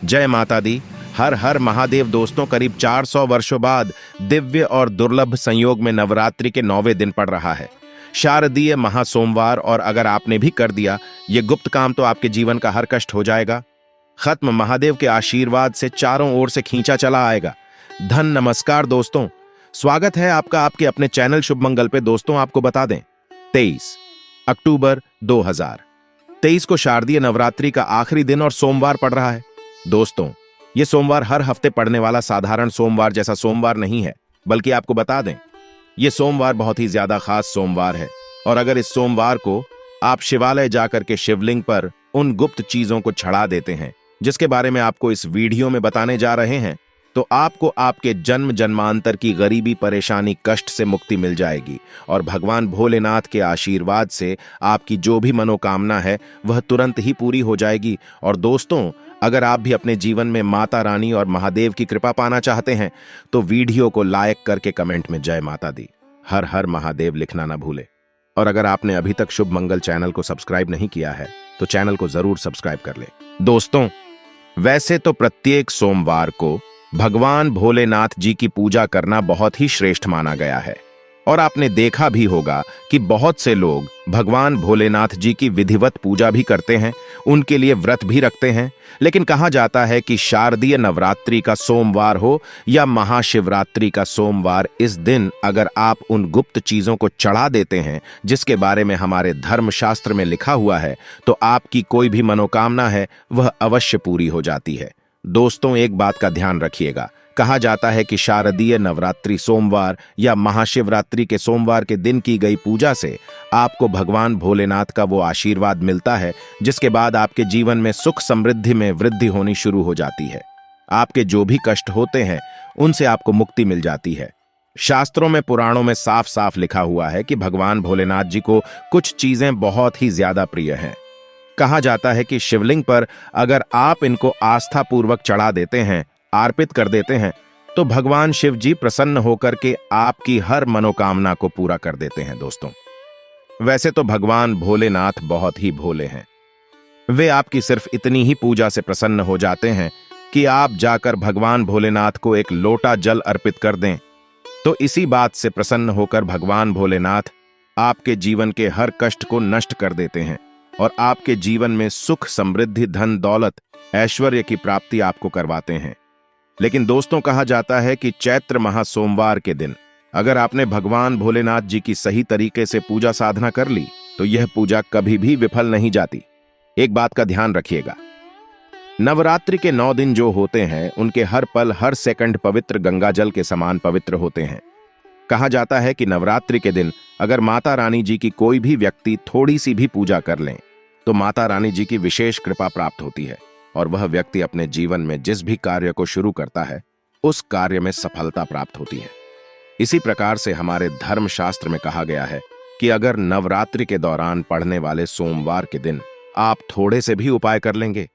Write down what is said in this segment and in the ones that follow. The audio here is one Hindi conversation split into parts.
जय माता दी। हर हर महादेव दोस्तों, करीब 400 वर्षों बाद दिव्य और दुर्लभ संयोग में नवरात्रि के 9वें दिन पड़ रहा है, शारदीय महासोमवार। और अगर आपने भी कर दिया ये गुप्त काम तो आपके जीवन का हर कष्ट हो जाएगा खत्म। महादेव के आशीर्वाद से चारों ओर से खींचा चला आएगा धन। नमस्कार दोस्तों, स्वागत है आपका आपके अपने चैनल शुभ मंगल पे। दोस्तों आपको बता दें, 23 अक्टूबर 2023 को शारदीय नवरात्रि का आखिरी दिन और सोमवार पड़ रहा है। दोस्तों ये सोमवार हर हफ्ते पड़ने वाला साधारण सोमवार जैसा सोमवार नहीं है, बल्कि आपको बता दें ये सोमवार बहुत ही ज्यादा खास सोमवार है। और अगर इस सोमवार को आप शिवालय जाकर के शिवलिंग पर उन गुप्त चीजों को चढ़ा देते हैं जिसके बारे में आपको इस वीडियो में बताने जा रहे हैं, तो आपको आपके जन्म जन्मांतर की गरीबी, परेशानी, कष्ट से मुक्ति मिल जाएगी और भगवान भोलेनाथ के आशीर्वाद से आपकी जो भी मनोकामना है वह तुरंत ही पूरी हो जाएगी। और दोस्तों अगर आप भी अपने जीवन में माता रानी और महादेव की कृपा पाना चाहते हैं तो वीडियो को लाइक करके कमेंट में जय माता दी, हर हर महादेव लिखना ना भूले। और अगर आपने अभी तक शुभ मंगल चैनल को सब्सक्राइब नहीं किया है तो चैनल को जरूर सब्सक्राइब कर ले। दोस्तों वैसे तो प्रत्येक सोमवार को भगवान भोलेनाथ जी की पूजा करना बहुत ही श्रेष्ठ माना गया है और आपने देखा भी होगा कि बहुत से लोग भगवान भोलेनाथ जी की विधिवत पूजा भी करते हैं, उनके लिए व्रत भी रखते हैं। लेकिन कहा जाता है कि शारदीय नवरात्रि का सोमवार हो या महाशिवरात्रि का सोमवार, इस दिन अगर आप उन गुप्त चीजों को चढ़ा देते हैं जिसके बारे में हमारे धर्मशास्त्र में लिखा हुआ है, तो आपकी कोई भी मनोकामना है वह अवश्य पूरी हो जाती है। दोस्तों एक बात का ध्यान रखिएगा, कहा जाता है कि शारदीय नवरात्रि सोमवार या महाशिवरात्रि के सोमवार के दिन की गई पूजा से आपको भगवान भोलेनाथ का वो आशीर्वाद मिलता है जिसके बाद आपके जीवन में सुख समृद्धि में वृद्धि होनी शुरू हो जाती है। आपके जो भी कष्ट होते हैं उनसे आपको मुक्ति मिल जाती है। शास्त्रों में, पुराणों में साफ साफ लिखा हुआ है कि भगवान भोलेनाथ जी को कुछ चीजें बहुत ही ज्यादा प्रिय हैं। कहा जाता है कि शिवलिंग पर अगर आप इनको आस्था पूर्वक चढ़ा देते हैं, अर्पित कर देते हैं, तो भगवान शिव जी प्रसन्न होकर के आपकी हर मनोकामना को पूरा कर देते हैं। दोस्तों वैसे तो भगवान भोलेनाथ बहुत ही भोले हैं, वे आपकी सिर्फ इतनी ही पूजा से प्रसन्न हो जाते हैं कि आप जाकर भगवान भोलेनाथ को एक लोटा जल अर्पित कर दें, तो इसी बात से प्रसन्न होकर भगवान भोलेनाथ आपके जीवन के हर कष्ट को नष्ट कर देते हैं और आपके जीवन में सुख, समृद्धि, धन, दौलत, ऐश्वर्य की प्राप्ति आपको करवाते हैं। लेकिन दोस्तों कहा जाता है कि चैत्र महासोमवार के दिन अगर आपने भगवान भोलेनाथ जी की सही तरीके से पूजा साधना कर ली तो यह पूजा कभी भी विफल नहीं जाती। एक बात का ध्यान रखिएगा, नवरात्रि के 9 दिन जो होते हैं उनके हर पल, हर सेकंड पवित्र गंगा जल के समान पवित्र होते हैं। कहा जाता है कि नवरात्रि के दिन अगर माता रानी जी की कोई भी व्यक्ति थोड़ी सी भी पूजा कर लें तो माता रानी जी की विशेष कृपा प्राप्त होती है और वह व्यक्ति अपने जीवन में जिस भी कार्य को शुरू करता है उस कार्य में सफलता प्राप्त होती है। इसी प्रकार से हमारे धर्मशास्त्र में कहा गया है कि अगर नवरात्रि के दौरान पड़ने वाले सोमवार के दिन आप थोड़े से भी उपाय कर लेंगे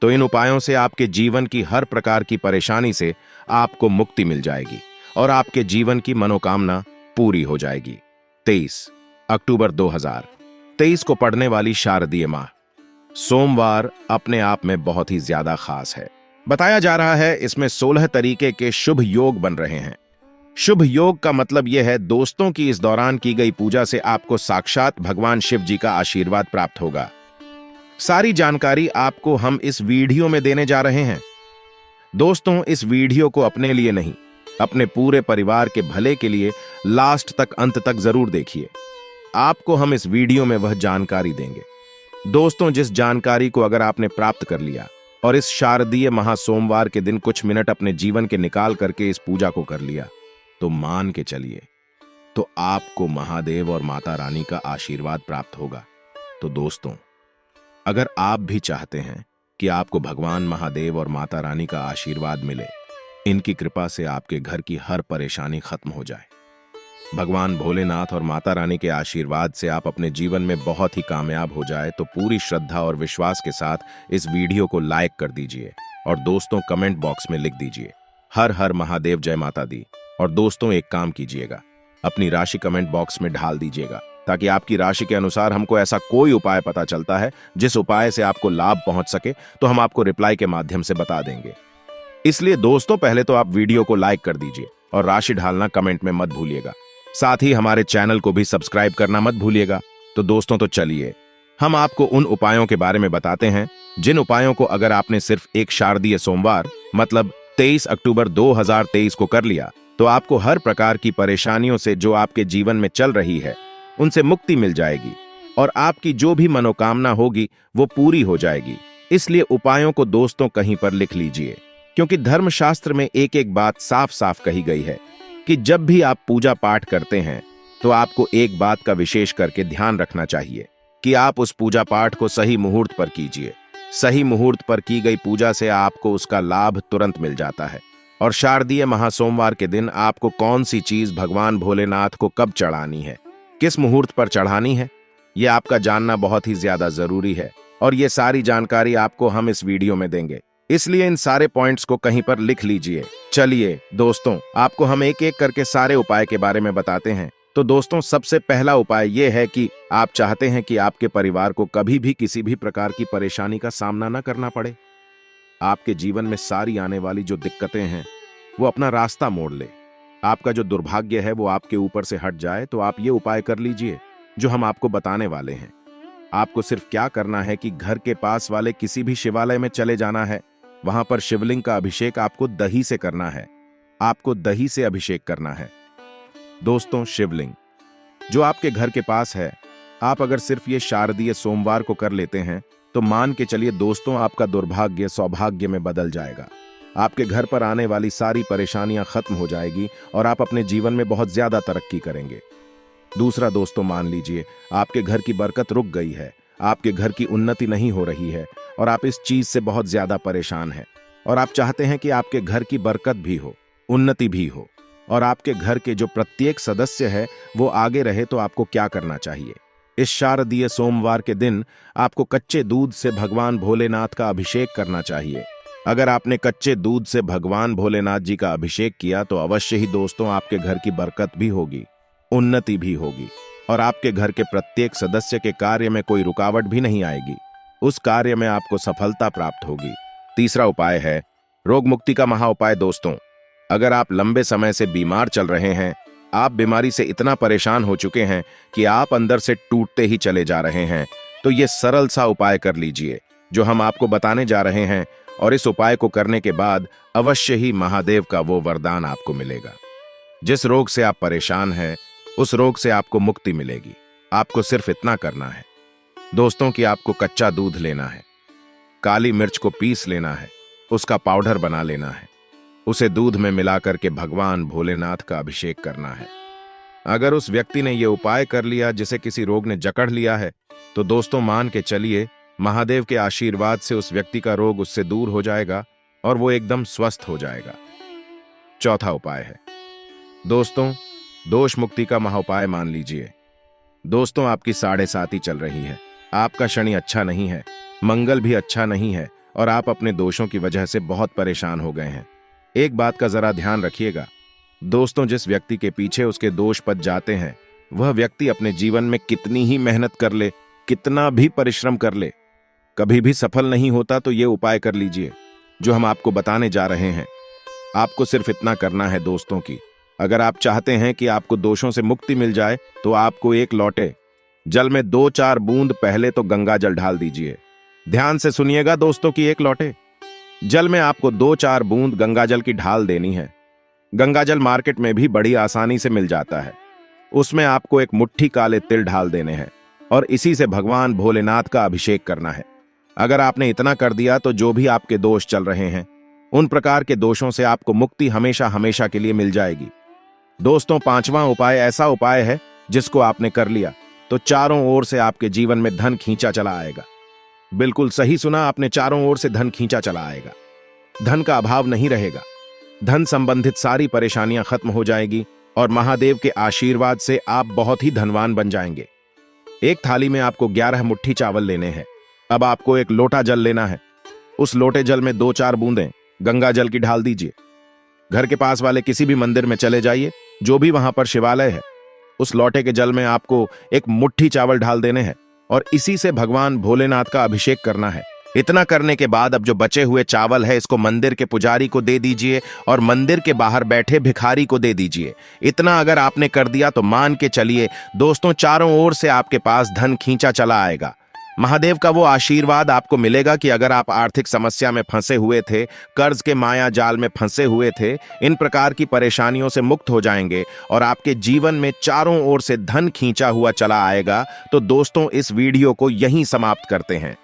तो इन उपायों से आपके जीवन की हर प्रकार की परेशानी से आपको मुक्ति मिल जाएगी और आपके जीवन की मनोकामना पूरी हो जाएगी। 23 अक्टूबर 2023 को पड़ने वाली शारदीय माह सोमवार अपने आप में बहुत ही ज्यादा खास है। बताया जा रहा है इसमें 16 तरीके के शुभ योग बन रहे हैं। शुभ योग का मतलब यह है दोस्तों की इस दौरान की गई पूजा से आपको साक्षात भगवान शिव जी का आशीर्वाद प्राप्त होगा। सारी जानकारी आपको हम इस वीडियो में देने जा रहे हैं। दोस्तों इस वीडियो को अपने लिए नहीं, अपने पूरे परिवार के भले के लिए लास्ट तक, अंत तक जरूर देखिए। आपको हम इस वीडियो में वह जानकारी देंगे। दोस्तों जिस जानकारी को अगर आपने प्राप्त कर लिया और इस शारदीय महासोमवार के दिन कुछ मिनट अपने जीवन के निकाल करके इस पूजा को कर लिया तो मान के चलिए तो आपको महादेव और माता रानी का आशीर्वाद प्राप्त होगा। तो दोस्तों अगर आप भी चाहते हैं कि आपको भगवान महादेव और माता रानी का आशीर्वाद मिले, इनकी कृपा से आपके घर की हर परेशानी खत्म हो जाए, भगवान भोलेनाथ और माता रानी के आशीर्वाद से आप अपने जीवन में बहुत ही कामयाब हो जाए, तो पूरी श्रद्धा और विश्वास के साथ इस वीडियो को लाइक कर दीजिए और दोस्तों कमेंट बॉक्स में लिख दीजिए हर हर महादेव, जय माता दी। और दोस्तों एक काम कीजिएगा, अपनी राशि कमेंट बॉक्स में ढाल दीजिएगा ताकि आपकी राशि के अनुसार हमको ऐसा कोई उपाय पता चलता है जिस उपाय से आपको लाभ पहुंच सके तो हम आपको रिप्लाई के माध्यम से बता देंगे। इसलिए दोस्तों पहले तो आप वीडियो को लाइक कर दीजिए और राशि ढालना कमेंट में मत भूलिएगा। साथ ही हमारे चैनल को भी सब्सक्राइब करना मत भूलिएगा। तो दोस्तों तो चलिए हम आपको उन उपायों के बारे में बताते हैं जिन उपायों को अगर आपने सिर्फ एक शारदीय सोमवार मतलब 23 अक्टूबर 2023 को कर लिया तो आपको हर प्रकार की परेशानियों से जो आपके जीवन में चल रही है उनसे मुक्ति मिल जाएगी और आपकी जो भी मनोकामना होगी वो पूरी हो जाएगी। इसलिए उपायों को दोस्तों कहीं पर लिख लीजिए, क्योंकि धर्मशास्त्र में एक एक बात साफ साफ कही गई है कि जब भी आप पूजा पाठ करते हैं तो आपको एक बात का विशेष करके ध्यान रखना चाहिए कि आप उस पूजा पाठ को सही मुहूर्त पर कीजिए। सही मुहूर्त पर की गई पूजा से आपको उसका लाभ तुरंत मिल जाता है। और शारदीय महासोमवार के दिन आपको कौन सी चीज भगवान भोलेनाथ को कब चढ़ानी है, किस मुहूर्त पर चढ़ानी है, यह आपका जानना बहुत ही ज्यादा जरूरी है और ये सारी जानकारी आपको हम इस वीडियो में देंगे। इसलिए इन सारे पॉइंट्स को कहीं पर लिख लीजिए। चलिए दोस्तों आपको हम एक एक करके सारे उपाय के बारे में बताते हैं। तो दोस्तों सबसे पहला उपाय यह है कि आप चाहते हैं कि आपके परिवार को कभी भी किसी भी प्रकार की परेशानी का सामना न करना पड़े। आपके जीवन में सारी आने वाली जो दिक्कतें हैं वो अपना रास्ता मोड़ ले, आपका जो दुर्भाग्य है वो आपके ऊपर से हट जाए, तो आप ये उपाय कर लीजिए जो हम आपको बताने वाले हैं। आपको सिर्फ क्या करना है कि घर के पास वाले किसी भी शिवालय में चले जाना है। वहां पर शिवलिंग का अभिषेक आपको दही से करना है। आपको दही से अभिषेक करना है। दोस्तों शिवलिंग जो आपके घर के पास है, आप अगर सिर्फ ये शारदीय सोमवार को कर लेते हैं तो मान के चलिए दोस्तों आपका दुर्भाग्य सौभाग्य में बदल जाएगा। आपके घर पर आने वाली सारी परेशानियां खत्म हो जाएगी और आप अपने जीवन में बहुत ज्यादा तरक्की करेंगे। दूसरा दोस्तों मान लीजिए आपके घर की बरकत रुक गई है, आपके घर की उन्नति नहीं हो रही है और आप इस चीज से बहुत ज्यादा परेशान हैं और आप चाहते हैं कि आपके घर की बरकत भी हो, उन्नति भी हो और आपके घर के जो प्रत्येक सदस्य है वो आगे रहे। तो आपको क्या करना चाहिए? इस शारदीय सोमवार के दिन आपको कच्चे दूध से भगवान भोलेनाथ का अभिषेक करना चाहिए। अगर आपने कच्चे दूध से भगवान भोलेनाथ जी का अभिषेक किया तो अवश्य ही दोस्तों आपके घर की बरकत भी होगी, उन्नति भी होगी और आपके घर के प्रत्येक सदस्य के कार्य में कोई रुकावट भी नहीं आएगी। उस कार्य में आपको सफलता प्राप्त होगी। तीसरा उपाय है रोग मुक्ति का महा उपाय। दोस्तों अगर आप लंबे समय से बीमार चल रहे हैं, आप बीमारी से इतना परेशान हो चुके हैं कि आप अंदर से टूटते ही चले जा रहे हैं, तो ये सरल सा उपाय कर लीजिए जो हम आपको बताने जा रहे हैं और इस उपाय को करने के बाद अवश्य ही महादेव का वो वरदान आपको मिलेगा। जिस रोग से आप परेशान हैं उस रोग से आपको मुक्ति मिलेगी। आपको सिर्फ इतना करना है दोस्तों कि आपको कच्चा दूध लेना है, काली मिर्च को पीस लेना है, उसका पाउडर बना लेना है, उसे दूध में मिलाकर के भगवान भोलेनाथ का अभिषेक करना है। अगर उस व्यक्ति ने यह उपाय कर लिया जिसे किसी रोग ने जकड़ लिया है तो दोस्तों मान के चलिए महादेव के आशीर्वाद से उस व्यक्ति का रोग उससे दूर हो जाएगा और वो एकदम स्वस्थ हो जाएगा। चौथा उपाय है दोस्तों दोष मुक्ति का महाउपाय। मान लीजिए दोस्तों आपकी 7.5 चल रही है, आपका शनि अच्छा नहीं है, मंगल भी अच्छा नहीं है और आप अपने दोषों की वजह से बहुत परेशान हो गए हैं। एक बात का जरा ध्यान रखिएगा दोस्तों, जिस व्यक्ति के पीछे उसके दोष पच जाते हैं वह व्यक्ति अपने जीवन में कितनी ही मेहनत कर ले, कितना भी परिश्रम कर ले, कभी भी सफल नहीं होता। तो ये उपाय कर लीजिए जो हम आपको बताने जा रहे हैं। आपको सिर्फ इतना करना है दोस्तों कि अगर आप चाहते हैं कि आपको दोषों से मुक्ति मिल जाए तो आपको एक लोटे जल में 2-4 बूंद पहले तो गंगा जल ढाल दीजिए। ध्यान से सुनिएगा दोस्तों कि एक लोटे जल में आपको 2-4 बूंद गंगा जल की ढाल देनी है। गंगा जल मार्केट में भी बड़ी आसानी से मिल जाता है। उसमें आपको एक मुट्ठी काले तिल ढाल देने हैं और इसी से भगवान भोलेनाथ का अभिषेक करना है। अगर आपने इतना कर दिया तो जो भी आपके दोष चल रहे हैं उन प्रकार के दोषों से आपको मुक्ति हमेशा हमेशा के लिए मिल जाएगी। दोस्तों 5वां उपाय ऐसा उपाय है जिसको आपने कर लिया तो चारों ओर से आपके जीवन में धन खींचा चला आएगा। बिल्कुल सही सुना आपने, चारों ओर से धन खींचा चला आएगा। धन का अभाव नहीं रहेगा, धन संबंधित सारी परेशानियां खत्म हो जाएगी और महादेव के आशीर्वाद से आप बहुत ही धनवान बन जाएंगे। एक थाली में आपको 11 मुट्ठी चावल लेने हैं। अब आपको एक लोटा जल लेना है। उस लोटे जल में 2-4 बूंदें गंगा जल की ढाल दीजिए। घर के पास वाले किसी भी मंदिर में चले जाइए, जो भी वहां पर शिवालय है उस लोटे के जल में आपको एक मुट्ठी चावल डाल देने हैं और इसी से भगवान भोलेनाथ का अभिषेक करना है। इतना करने के बाद अब जो बचे हुए चावल है इसको मंदिर के पुजारी को दे दीजिए और मंदिर के बाहर बैठे भिखारी को दे दीजिए। इतना अगर आपने कर दिया तो मान के चलिए दोस्तों, चारों ओर से आपके पास धन खींचा चला आएगा। महादेव का वो आशीर्वाद आपको मिलेगा कि अगर आप आर्थिक समस्या में फंसे हुए थे, कर्ज के माया जाल में फंसे हुए थे, इन प्रकार की परेशानियों से मुक्त हो जाएंगे और आपके जीवन में चारों ओर से धन खींचा हुआ चला आएगा। तो दोस्तों, इस वीडियो को यहीं समाप्त करते हैं।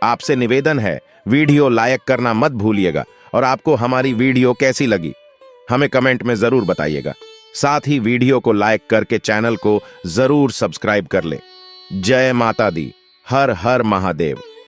आपसे निवेदन है, वीडियो लाइक करना मत भूलिएगा और आपको हमारी वीडियो कैसी लगी हमें कमेंट में जरूर बताइएगा। साथ ही वीडियो को लाइक करके चैनल को जरूर सब्सक्राइब कर ले। जय माता दी। हर हर महादेव।